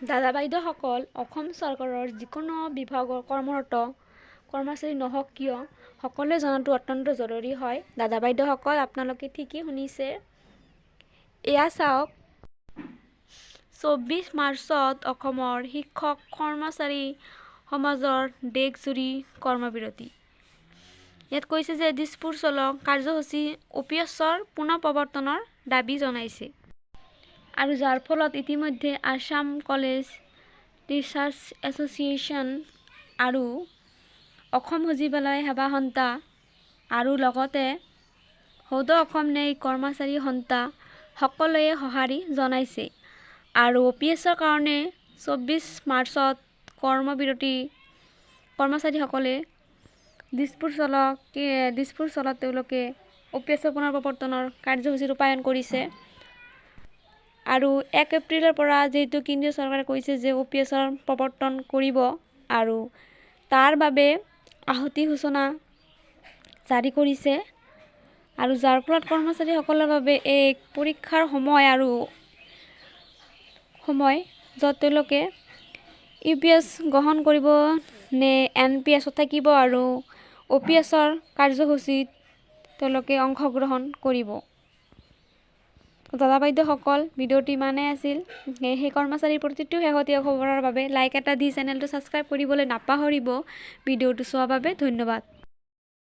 দাদা বাইদেউসকল অসম চৰকাৰৰ যিকোনো বিভাগৰ কৰ্মচাৰী নহওক কিয় সকলোৱে জনাটো অত্যন্ত জৰুৰী হয়। দাদা বাইদেউসকল আপোনালোকে ঠিকেই শুনিছে। এয়া চাওক, 24 মাৰ্চত অসমৰ শিক্ষক কৰ্মচাৰী সমাজৰ দেশজুৰি কৰ্মবিৰতি। ইয়াত কৈছে যে দিছপুৰ চলক কাৰ্যসূচী OPSৰ পুনৰ প্ৰৱৰ্তনৰ দাবী জনাইছে। আৰু যাৰ ফলত ইতিমধ্যে আসাম কলেজ ৰিচাৰ্চ এছ'চিয়েশ্যন আৰু অসম সচিবালয় সেৱা সন্থা আৰু লগতে সৌদ অসম ন্যায়িক কৰ্মচাৰী সন্থা সকলোৱে সঁহাৰি জনাইছে। আৰু OPSৰ কাৰণে 24 মাৰ্চত কৰ্মচাৰীসকলে দিছপুৰ চলত তেওঁলোকে OPSৰ পুনৰ প্ৰৱৰ্তনৰ কাৰ্যসূচী ৰূপায়ণ কৰিছে। আৰু 1 এপ্ৰিলৰ পৰা যিহেতু কেন্দ্ৰীয় চৰকাৰে কৈছে যে OPSৰ প্ৰৱৰ্তন কৰিব আৰু তাৰ বাবে আহুতি সূচনা জাৰি কৰিছে। আৰু যাৰ ফলত কৰ্মচাৰীসকলৰ বাবে এক পৰীক্ষাৰ সময় য'ত তেওঁলোকে UPS গ্ৰহণ কৰিব নে NPSত থাকিব আৰু OPSৰ কাৰ্যসূচীত তেওঁলোকে অংশগ্ৰহণ কৰিব। দাদা বাইদেউসকল, ভিডিঅ'টো ইমানেই আছিল। সেই কৰ্মচাৰীৰ প্ৰতিটো শেহতীয়া খবৰৰ বাবে লাইক এটা দি চেনেলটো ছাবস্ক্ৰাইব কৰিবলৈ নাপাহৰিব। ভিডিঅ'টো চোৱাৰ বাবে ধন্যবাদ।